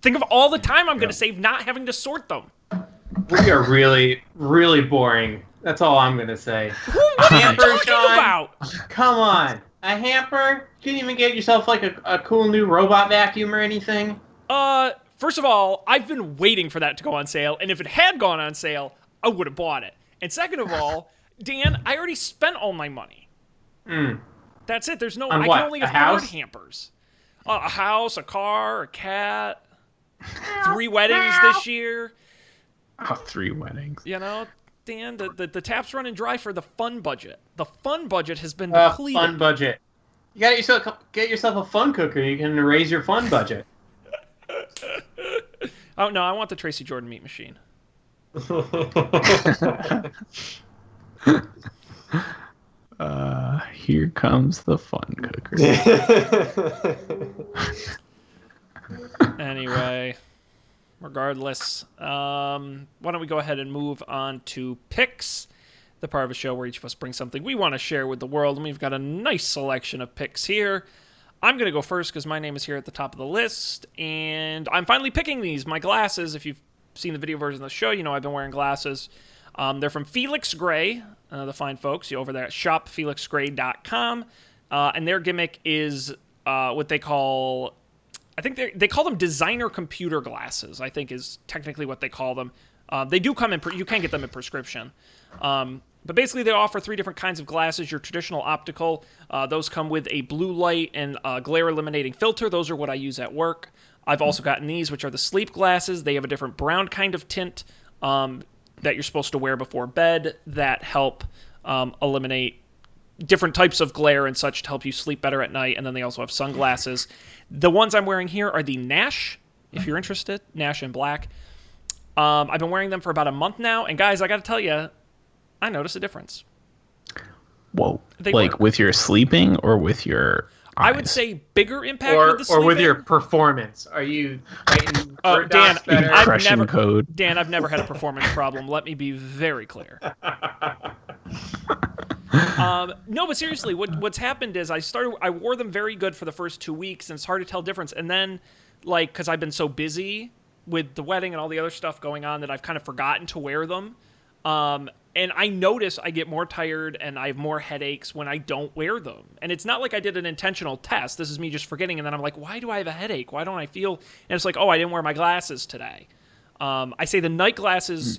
Think of all the time I'm going to save not having to sort them. We are really, really boring. That's all I'm gonna say. What are you talking about? Come on, a hamper? You didn't even get yourself like a cool new robot vacuum or anything? First of all, I've been waiting for that to go on sale, and if it had gone on sale, I would have bought it. And second of all, Dan, I already spent all my money. That's it. There's no. On I what? can only A afford house? hampers. A house, a car, a cat. 3 weddings this year. Oh, 3 weddings. You know, Dan, the tap's running dry for the fun budget. The fun budget has been depleted. Fun budget. You got get yourself a fun cooker. You can raise your fun budget. Oh no, I want the Tracy Jordan meat machine. Here comes the fun cooker. Anyway, regardless, why don't we go ahead and move on to picks, the part of a show where each of us brings something we want to share with the world, and we've got a nice selection of picks here. I'm going to go first because my name is here at the top of the list, and I'm finally picking these. My glasses, if you've seen the video version of the show, you know I've been wearing glasses. They're from Felix Gray, the fine folks. You over there at shopfelixgray.com, and their gimmick is what they call, I think they call them designer computer glasses, I think is technically what they call them. They do come in, you can get them in prescription. But basically, they offer 3 different kinds of glasses. Your traditional optical, those come with a blue light and a glare eliminating filter. Those are what I use at work. I've also gotten these, which are the sleep glasses. They have a different brown kind of tint that you're supposed to wear before bed that help eliminate different types of glare and such to help you sleep better at night. And then they also have sunglasses. The ones I'm wearing here are the Nash, if you're interested, Nash in black. I've been wearing them for about a month now. And guys, I got to tell you, I notice a difference. Whoa. They like work. with your sleeping or with your eyes? I would say bigger impact or with the sleeping. with your performance. Are you fighting Dan, dots better? Impression code. Dan, I've never had a performance problem. Let me be very clear. No, but seriously, what's happened is I wore them very good for the first 2 weeks, and it's hard to tell difference. And then, like, because I've been so busy with the wedding and all the other stuff going on that I've kind of forgotten to wear them. And I notice I get more tired and I have more headaches when I don't wear them. And it's not like I did an intentional test. This is me just forgetting. And then I'm like, why do I have a headache? Why don't I feel? And it's like, oh, I didn't wear my glasses today. I say the night glasses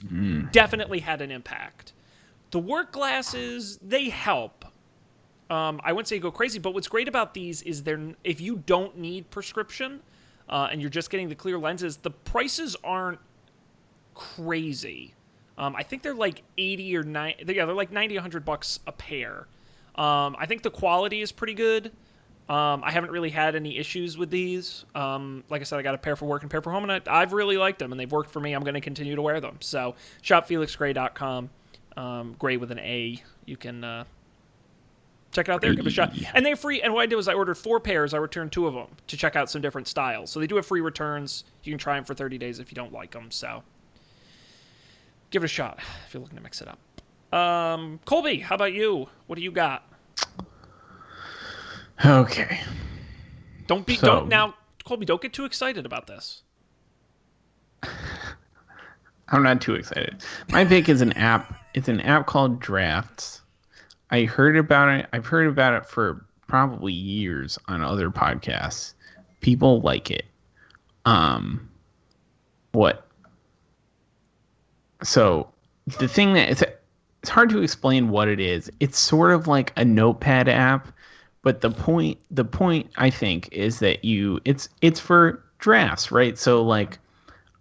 definitely had an impact. The work glasses, they help. I wouldn't say go crazy, but what's great about these is if you don't need prescription and you're just getting the clear lenses, the prices aren't crazy. I think they're like 80 or 90. Yeah, they're like 90, $100 a pair. I think the quality is pretty good. I haven't really had any issues with these. Like I said, I got a pair for work and a pair for home, and I've really liked them, and they've worked for me. I'm going to continue to wear them. So, shopfelixgray.com, Gray with an A. You can check it out there, give it a shot. And they're free. And what I did was I ordered 4 pairs. I returned 2 of them to check out some different styles. So they do have free returns. You can try them for 30 days if you don't like them. So give it a shot if you're looking to mix it up. Colby, how about you? What do you got? Okay. Colby, don't get too excited about this. I'm not too excited. My pick is an app. It's an app called Drafts. I heard about it. I've heard about it for probably years on other podcasts. People like it. What? So the thing that it's hard to explain what it is. It's sort of like a notepad app, but the point I think is that it's for drafts, right? So like,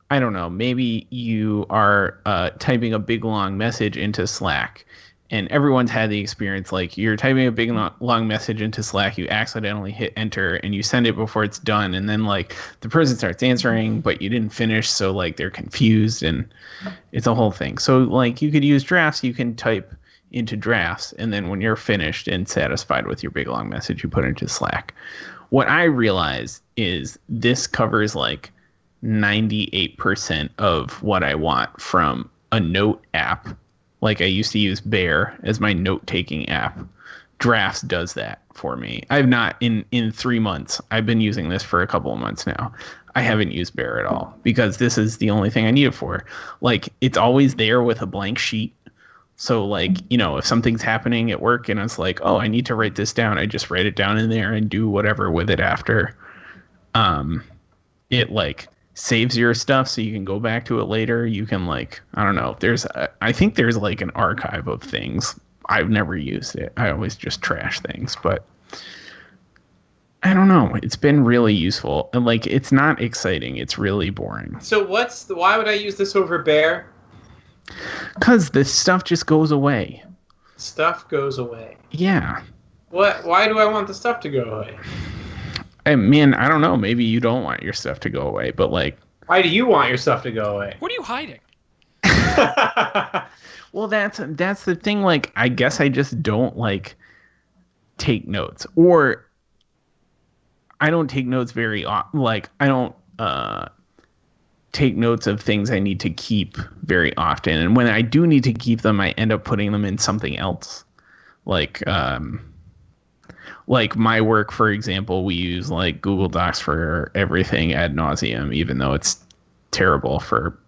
I don't know, maybe you are typing a big long message into Slack, and everyone's had the experience, like you're typing a big long message into Slack, you accidentally hit enter and you send it before it's done, and then like the person starts answering but you didn't finish, so like they're confused and it's a whole thing. So like you could use drafts, you can type into drafts, and then when you're finished and satisfied with your big long message, you put it into Slack. What I realized is this covers like 98% of what I want from a note app. Like I used to use Bear as my note-taking app. Drafts does that for me. I've not in 3 months. I've been using this for a couple of months now. I haven't used Bear at all because this is the only thing I need it for. Like, it's always there with a blank sheet. So, like, you know, if something's happening at work and it's like, oh, I need to write this down, I just write it down in there and do whatever with it after. It, like, saves your stuff so you can go back to it later. You can, like, I don't know. I think there's, like, an archive of things. I've never used it. I always just trash things, but I don't know. It's been really useful. And, like, it's not exciting. It's really boring. So why would I use this over Bear? Because the stuff just goes away. Stuff goes away. Yeah. What? Why do I want the stuff to go away? I mean, I don't know. Maybe you don't want your stuff to go away, but, like... Why do you want your stuff to go away? What are you hiding? Well, that's the thing. Like, I guess I just don't, like, take notes. Or I don't take notes very often. Like, I don't take notes of things I need to keep very often. And when I do need to keep them, I end up putting them in something else. Like my work, for example, we use, like, Google Docs for everything ad nauseum, even though it's terrible for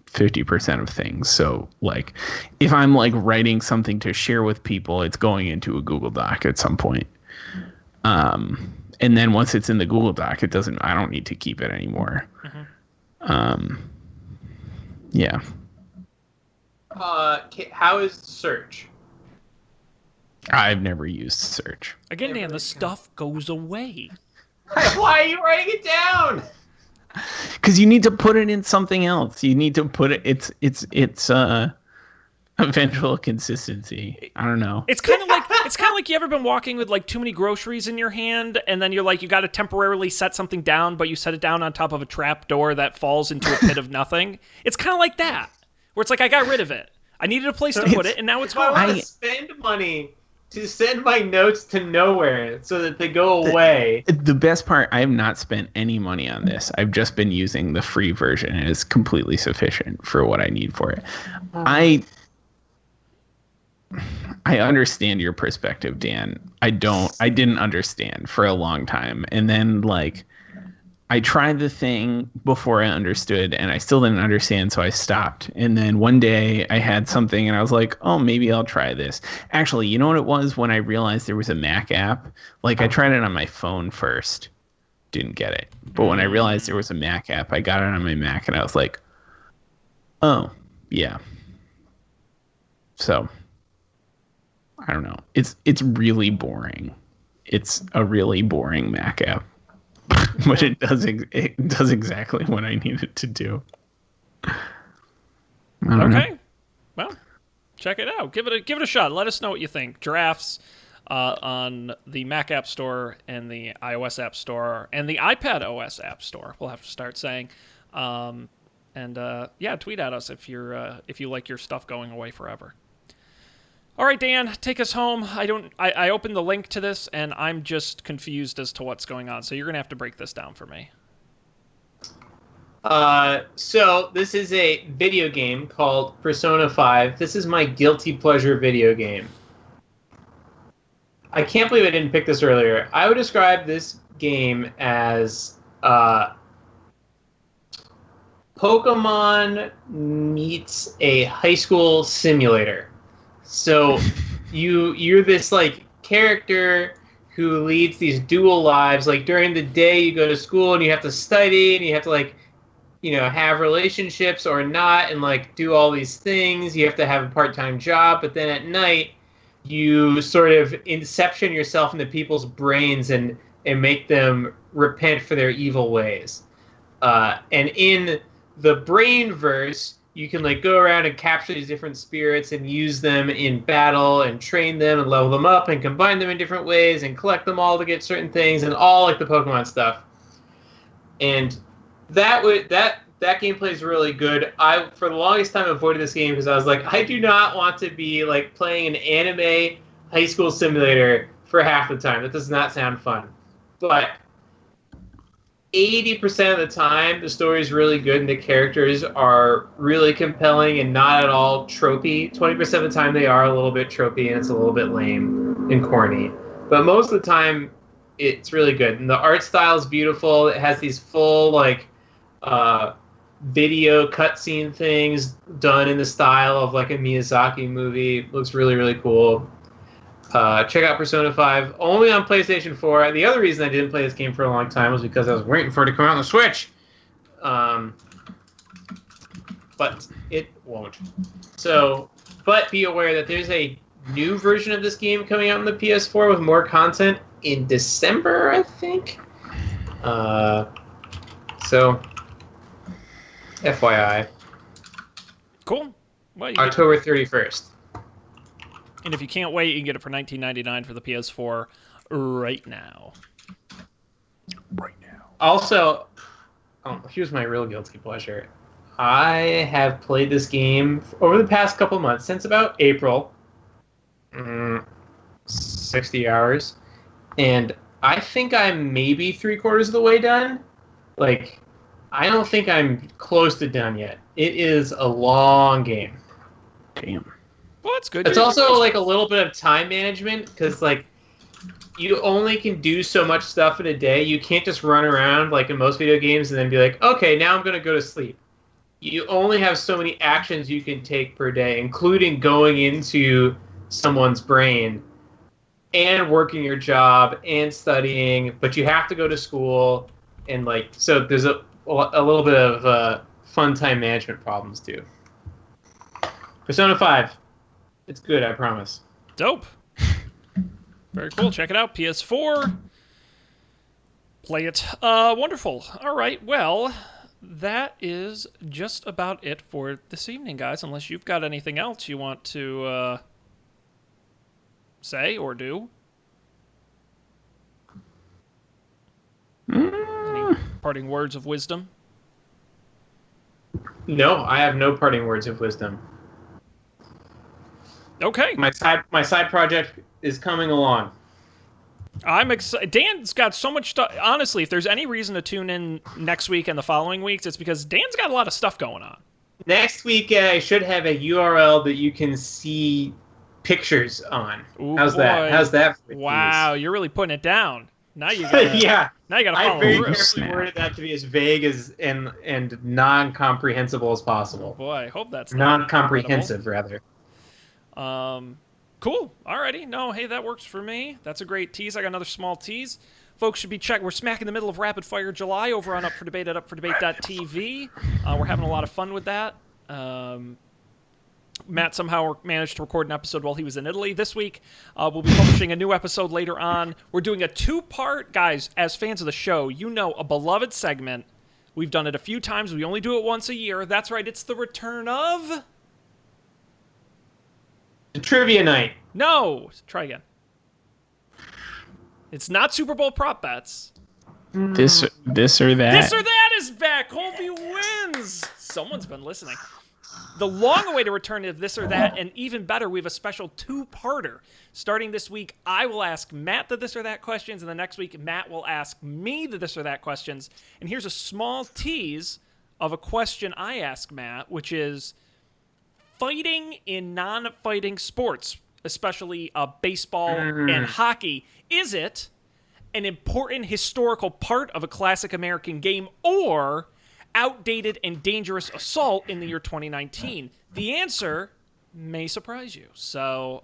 50% of things. So, like, if I'm, like, writing something to share with people, it's going into a Google Doc at some point. And then once it's in the Google Doc, I don't need to keep it anymore. Mm-hmm. Yeah. How is search? I've never used search. Again, Dan, the stuff goes away. Why are you writing it down? Because you need to put it in something else. You need to put it. It's eventual consistency. I don't know. It's kind of like you ever been walking with, like, too many groceries in your hand, and then you're like, you got to temporarily set something down, but you set it down on top of a trap door that falls into a pit of nothing. It's kind of like that, where it's like, I got rid of it. I needed a place to put it, and now it's gone. I want to spend money to send my notes to nowhere so that they go away. The best part, I have not spent any money on this. I've just been using the free version, and it's completely sufficient for what I need for it. I understand your perspective, Dan. I didn't understand for a long time. And then, like, I tried the thing before I understood, and I still didn't understand, so I stopped. And then one day I had something, and I was like, oh, maybe I'll try this. Actually, you know what it was? When I realized there was a Mac app, like, I tried it on my phone first. Didn't get it. But when I realized there was a Mac app, I got it on my Mac, and I was like, oh, yeah. So, I don't know. It's really boring. It's a really boring Mac app. But it does exactly what I need it to do. I don't know. Well, check it out. Give it a shot. Let us know what you think. Giraffes on the Mac App Store and the iOS App Store and the iPad OS App Store. We'll have to start saying. Yeah, tweet at us if you like your stuff going away forever. All right, Dan, take us home. I opened the link to this, and I'm just confused as to what's going on. So you're going to have to break this down for me. So this is a video game called Persona 5. This is my guilty pleasure video game. I can't believe I didn't pick this earlier. I would describe this game as Pokemon meets a high school simulator. So you're this, like, character who leads these dual lives. Like, during the day you go to school and you have to study and you have to, like, you know, have relationships or not and, like, do all these things. You have to have a part-time job, but then at night you sort of inception yourself into people's brains and make them repent for their evil ways. And in the brain verse, you can, like, go around and capture these different spirits and use them in battle and train them and level them up and combine them in different ways and collect them all to get certain things and all, like, the Pokemon stuff. And that gameplay is really good. I, for the longest time, avoided this game because I was like, I do not want to be, like, playing an anime high school simulator for half the time. That does not sound fun. But 80% of the time, the story is really good and the characters are really compelling and not at all tropey. 20% of the time, they are a little bit tropey and it's a little bit lame and corny. But most of the time, it's really good. And the art style is beautiful. It has these full, like, video cutscene things done in the style of like a Miyazaki movie. Looks really, really cool. Check out Persona 5, only on PlayStation 4. The other reason I didn't play this game for a long time was because I was waiting for it to come out on the Switch. But it won't. So, but be aware that there's a new version of this game coming out on the PS4 with more content in December, I think. So, FYI. Cool. Well, October 31st. And if you can't wait, you can get it for $19.99 for the PS4 right now. Also, here's my real guilty pleasure. I have played this game over the past couple months, since about April. 60 hours. And I think I'm maybe 3/4 of the way done. Like, I don't think I'm close to done yet. It is a long game. Damn. Well, that's good. It's also like a little bit of time management, because like you only can do so much stuff in a day. You can't just run around like in most video games and then be like, okay, now I'm going to go to sleep. You only have so many actions you can take per day, including going into someone's brain and working your job and studying, but you have to go to school, and like, so there's a little bit of fun time management problems too. Persona 5. It's good, I promise. Dope. Very cool. Check it out. PS4. Play it. Wonderful. All right. Well, that is just about it for this evening, guys. Unless you've got anything else you want to say or do. Any parting words of wisdom? No, I have no parting words of wisdom. Okay. My side project is coming along. I'm excited. Dan's got so much stuff. Honestly, if there's any reason to tune in next week and the following weeks, it's because Dan's got a lot of stuff going on. Next week, I should have a URL that you can see pictures on. Ooh, How's boy. that? How's that? Wow, you're really putting it down. Now you gotta, yeah. Now you gotta I follow very through. carefully worded that to be as vague as and non-comprehensible as possible. Boy, I hope that's not Non-comprehensive, rather. Cool. Alrighty. No, hey, that works for me. That's a great tease. I got another small tease. Folks should be checked. We're smack in the middle of Rapid Fire July over on Up for Debate at upfordebate.tv. We're having a lot of fun with that. Matt somehow managed to record an episode while he was in Italy this week. We'll be publishing a new episode later on. We're doing a two-part, guys, as fans of the show, you know, a beloved segment. We've done it a few times. We only do it once a year. That's right. It's the return of... The trivia night. No. Try again. It's not Super Bowl prop bets. This or that. This or that is back. Colby wins. Someone's been listening. The long-awaited return of This or That, and even better, we have a special two-parter. Starting this week, I will ask Matt the This or That questions, and the next week, Matt will ask me the This or That questions. And here's a small tease of a question I ask Matt, which is fighting in non-fighting sports, especially baseball and hockey. Is it an important historical part of a classic American game, or outdated and dangerous assault in the year 2019? The answer may surprise you. So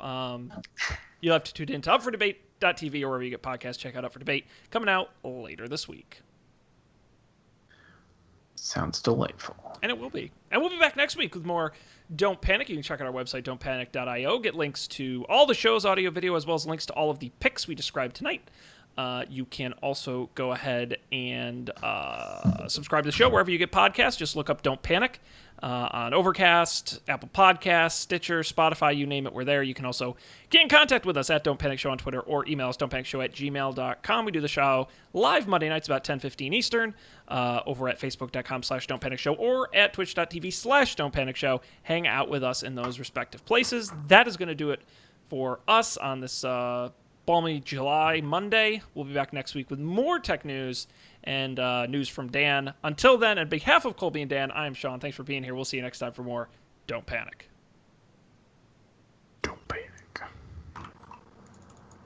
you'll have to tune in to upfordebate.tv or wherever you get podcasts. Check out Up for Debate. Coming out later this week. Sounds delightful. And it will be. And we'll be back next week with more Don't Panic. You can check out our website, don'tpanic.io. Get links to all the show's audio, video, as well as links to all of the picks we described tonight. You can also go ahead and subscribe to the show wherever you get podcasts. Just look up Don't Panic on Overcast, Apple Podcasts, Stitcher, Spotify, you name it, we're there. You can also get in contact with us at Don't Panic Show on Twitter, or email us don'tpanicshow@gmail.com. We do the show live Monday nights about 10:15 Eastern over at facebook.com/Don't Panic Show or at twitch.tv/Don't Panic Show. Hang out with us in those respective places. That is going to do it for us on this balmy July Monday. We'll be back next week with more tech news and news from Dan. Until then, on behalf of Colby and Dan, I am Sean. Thanks for being here. We'll see you next time for more Don't Panic.